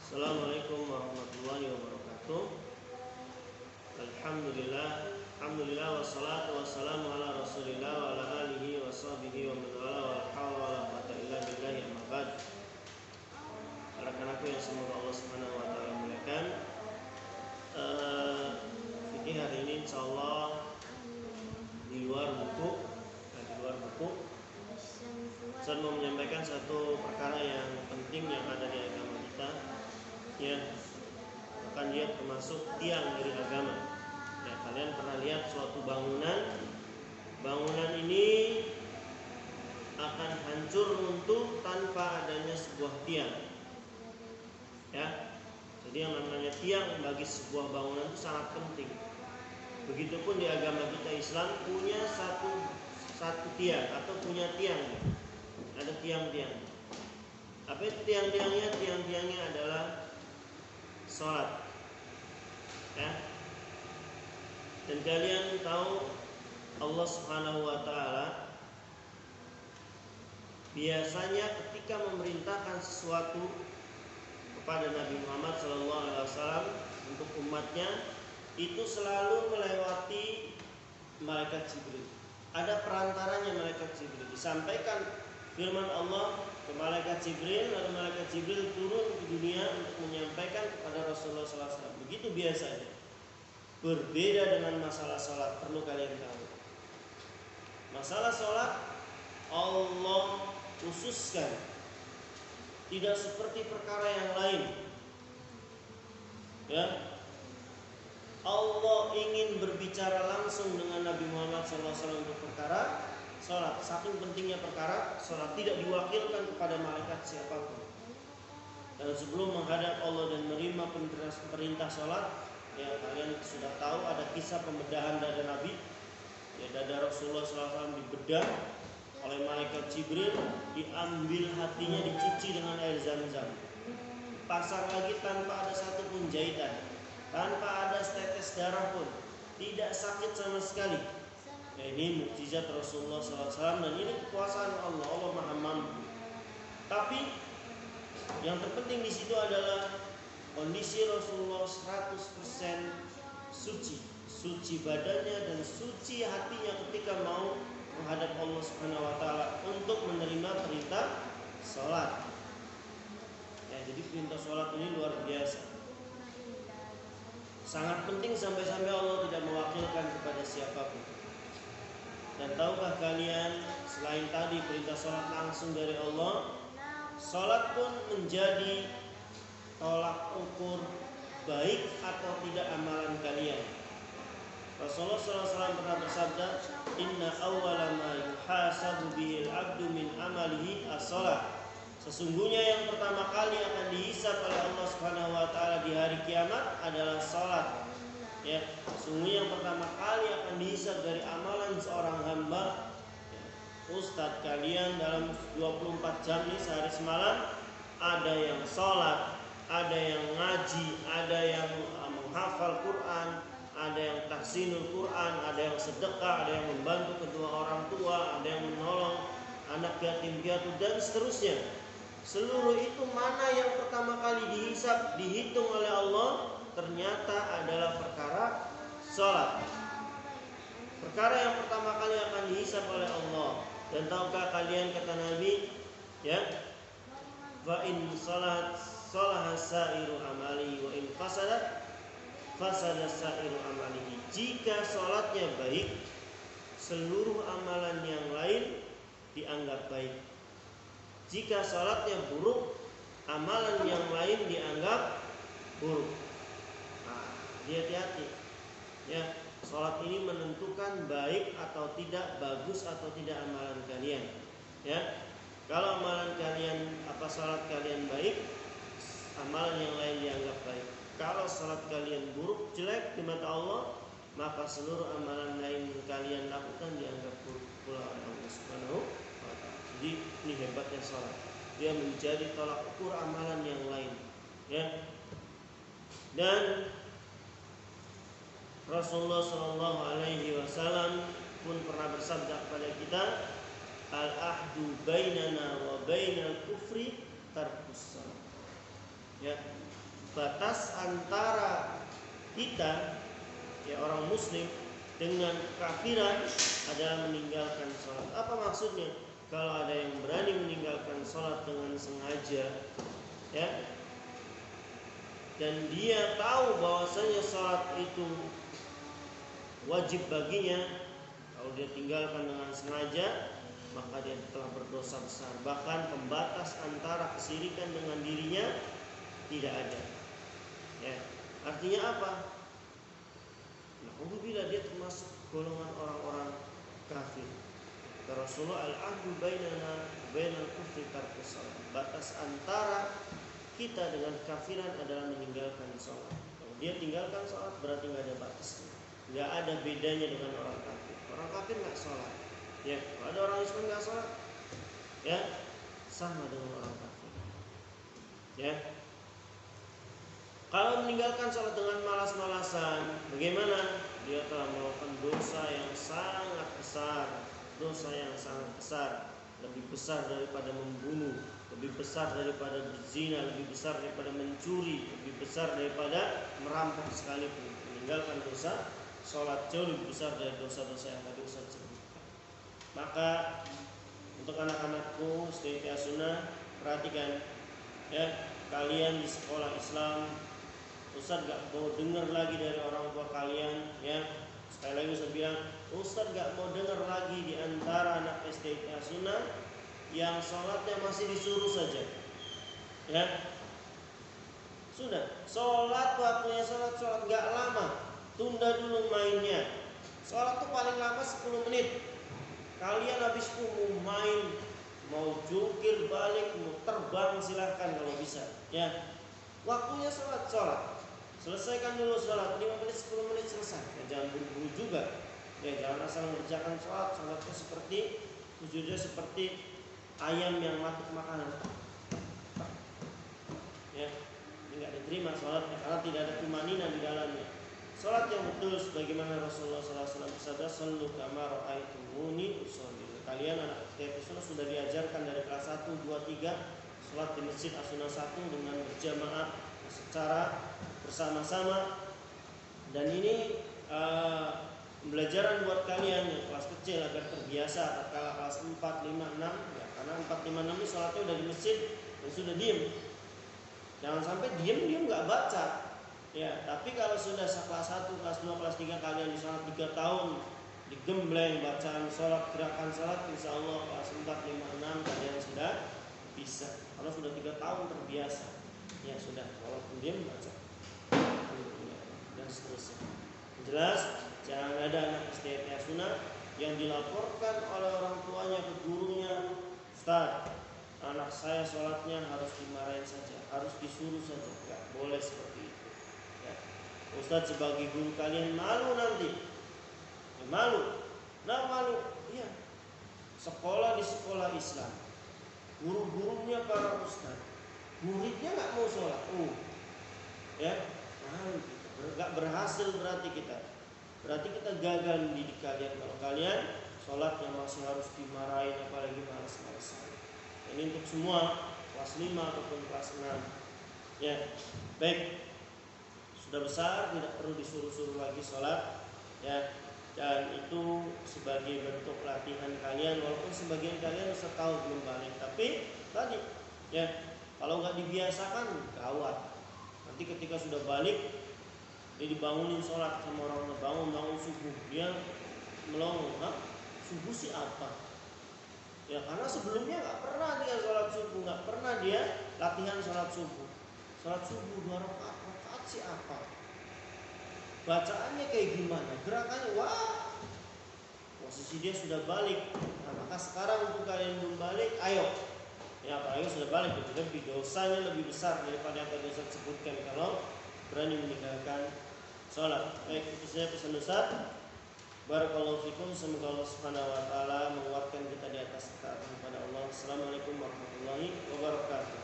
Assalamualaikum warahmatullahi wabarakatuh. Alhamdulillah wassalatu wassalamu ala Rasulillah wa ala alihi wa sahbihi wa man wala wa hawla wa la quwwata illa billahi amma ba'd. Rekan-rekanku yang semoga Allah Subhanahu wa taala muliakan. Fikih hari ini insyaallah di luar buku. Saya mau menyampaikan satu perkara yang penting yang ada di agama kita, ya, bahkan dia termasuk tiang dari agama. Ya, kalian pernah lihat suatu bangunan ini akan hancur runtuh tanpa adanya sebuah tiang. Ya, jadi yang namanya tiang bagi sebuah bangunan itu sangat penting. Begitupun di agama kita Islam punya satu tiang atau punya tiang. Ada tiang-tiang. Apa itu tiang-tiangnya? Tiang-tiangnya adalah sholat. Ya. Dan kalian tahu Allah Subhanahu wa taala biasanya ketika memerintahkan sesuatu kepada Nabi Muhammad SAW untuk umatnya, itu selalu melewati malaikat Jibril. Ada perantaranya malaikat Jibril. Disampaikan firman Allah ke malaikat Jibril, lalu malaikat Jibril turun ke dunia untuk menyampaikan kepada Rasulullah SAW. Begitu biasanya. Berbeda dengan masalah sholat, perlu kalian tahu. Masalah sholat Allah khususkan, tidak seperti perkara yang lain. Ya, Allah ingin berbicara langsung dengan Nabi Muhammad SAW untuk perkara sholat. Saking pentingnya perkara sholat, tidak diwakilkan kepada malaikat siapapun. Dan sebelum menghadap Allah dan menerima perintah sholat, ya kalian sudah tahu ada kisah pembedahan dada Nabi. Ya, dada Rasulullah SAW dibedah oleh malaikat Jibril, diambil hatinya, dicuci dengan air Zam-Zam, pasang lagi tanpa ada satupun jahitan, tanpa ada setetes darah pun, tidak sakit sama sekali. Ya, ini mukjizat Rasulullah SAW dan ini kekuasaan Allah. Allah Maha Mampu. Tapi yang terpenting di situ adalah kondisi Rasulullah 100% suci badannya dan suci hatinya ketika mau menghadap Allah Subhanahu wa taala untuk menerima perintah salat. Ya, jadi perintah salat ini luar biasa. Sangat penting sampai-sampai Allah tidak mewakilkan kepada siapapun. Dan tahukah kalian, selain tadi perintah sholat langsung dari Allah, sholat pun menjadi tolak ukur baik atau tidak amalan kalian. Rasulullah SAW pernah bersabda, Inna awwala ma yuhasabu bihil abdu min amalihi as-sholat. Sesungguhnya yang pertama kali akan dihisab oleh Allah Subhanahu wa taala di hari kiamat adalah sholat. Ya, sungguh yang pertama kali akan dihisab dari amalan seorang hamba. Ya, Ustadz kalian dalam 24 jam ini sehari semalam ada yang sholat, ada yang ngaji, ada yang menghafal Quran, ada yang tahsinul Quran, ada yang sedekah, ada yang membantu kedua orang tua, ada yang menolong anak yatim piatu dan seterusnya. Seluruh itu mana yang pertama kali dihisab, dihitung oleh Allah? Ternyata adalah perkara sholat. Perkara yang pertama kali akan dihisab oleh Allah. Dan tahukah kalian, kata Nabi, ya, wa in salat salaha sa'iru amali wa in fasada sa'iru amalihi. Jika sholatnya baik, seluruh amalan yang lain dianggap baik. Jika sholatnya buruk, amalan yang lain dianggap buruk. Hati-hati. Ya, sholat ini menentukan baik atau tidak, bagus atau tidak amalan kalian. Ya, kalau amalan kalian, sholat kalian baik, amalan yang lain dianggap baik. Kalau sholat kalian buruk, jelek di mata Allah, maka seluruh amalan lain yang kalian lakukan dianggap buruk pula oleh Allah Subhanahu wa taala. Jadi ini hebatnya sholat. Dia menjadi tolak ukur amalan yang lain. Ya. Dan Rasulullah SAW pun pernah bersabda kepada kita, al-ahdu bainana wa bainal kufri tarkus shalah. Ya, batas antara kita ya orang muslim dengan kekafiran adalah meninggalkan sholat. Apa maksudnya? Kalau ada yang berani meninggalkan sholat dengan sengaja, ya, dan dia tahu bahwasanya sholat itu wajib baginya, kalau dia tinggalkan dengan sengaja, maka dia telah berdosa besar. Bahkan pembatas antara kesyirikan dengan dirinya tidak ada. Ya, artinya apa? Alhamdulillah dia termasuk golongan orang-orang kafir. Kata Rasulullah, al-ahdu bainana bainal kufri tarkus shalah. Batas antara kita dengan kafiran adalah meninggalkan sholat. Kalau dia tinggalkan sholat berarti nggak ada batasnya, nggak ada bedanya dengan orang kafir. Orang kafir nggak sholat, ya. Kalau ada orang Islam nggak sholat, ya sama dengan orang kafir, ya. Kalau meninggalkan sholat dengan malas-malasan, bagaimana? Dia telah melakukan dosa yang sangat besar, dosa yang sangat besar, lebih besar daripada membunuh, lebih besar daripada berzina, lebih besar daripada mencuri, lebih besar daripada merampok sekalipun. Meninggalkan dosa sholat jauh lebih besar dari dosa-dosa yang tadi Ustaz sebutkan. Maka untuk anak-anakku setia sunnah, perhatikan ya, kalian di sekolah Islam, Ustaz gak mau dengar lagi dari orang tua kalian, ya. Sekali lagi Ustaz bilang, Ustaz gak mau dengar lagi di antara anak STIA Sunnah yang sholatnya masih disuruh saja, ya. Sudah, sholat waktunya sholat gak lama, tunda dulu mainnya. Sholat tuh paling lama 10 menit. Kalian habis mau main, mau jungkir balik, mau terbang silahkan kalau bisa, ya. Waktunya sholat. Selesaikan dulu sholat 5 menit 10 menit selesai. Ya, jangan buru-buru juga. Ya, jangan asal mengerjakan sholat. Sholatnya seperti sujudnya seperti ayam yang matuk makanan. Ya, ini nggak diterima sholatnya karena tidak ada tumanina di dalamnya. Sholat yang betul sebagaimana Rasulullah SAW bersabda, "Shallu kama ra'aitumuni usolli." Kalian anak Sunnah sudah diajarkan dari kelas 1, 2, 3 sholat di Masjid As-Sunnah 1 dengan berjamaah secara bersama-sama. Dan ini pembelajaran buat kalian yang kelas kecil agar terbiasa tatkala kelas 4, 5, 6 ya, karena 4, 5, 6 ini sholatnya udah di masjid dan sudah diem. Jangan sampai diem nggak baca. Ya, tapi kalau sudah kelas 1, kelas 2, kelas 3 kalian di sholat 3 tahun digembleng bacaan sholat, gerakan sholat, insya Allah kelas 4, 5, 6 kalian sudah bisa. Kalau sudah 3 tahun terbiasa, ya sudah, walaupun diem baca dan seterusnya. Jelas, jangan ada anak STIA Sunnah yang dilaporkan oleh orang tuanya ke gurunya, Ustaz, anak saya sholatnya harus dimarahin saja, harus disuruh saja. Gak boleh seperti itu, ya. Ustaz sebagai guru kalian malu nanti, ya, malu. Nah malu, iya. Sekolah di sekolah Islam, guru-gurunya para ustaz, muridnya nggak mau sholat, ya, malu kita. Gak berhasil berarti kita gagal mendidik kalian kalau kalian sholat yang masih harus dimarahin, apalagi malas-malasan. Ini untuk semua kelas 5 ataupun kelas 6, ya. Baik, sudah besar tidak perlu disuruh-suruh lagi sholat, ya. Dan itu sebagai bentuk latihan kalian, walaupun sebagian kalian sudah tahu belum balik, tapi tadi ya, kalau nggak dibiasakan gawat. Nanti ketika sudah balik, dia dibangunin sholat sama orang, bangun subuh, dia melongo, subuh sih apa? Ya karena sebelumnya nggak pernah dia sholat subuh, nggak pernah dia latihan sholat subuh. Sholat subuh 2 rakaat sih apa? Bacaannya kayak gimana? Gerakannya, wah, posisi dia sudah balik. Nah, maka sekarang untuk kalian belum balik, ayo. Ya apalagi sudah balik, itu lebih dosanya lebih besar daripada yang tadi Ustaz sebutkan kalau berani meninggalkan sholat. Baik, itu saja pesan Ustaz. Barakallahu fikum. Semoga Allah Subhanahu wa taala menguatkan kita di atas ketaatan kepada Allah. Assalamualaikum warahmatullahi wabarakatuh.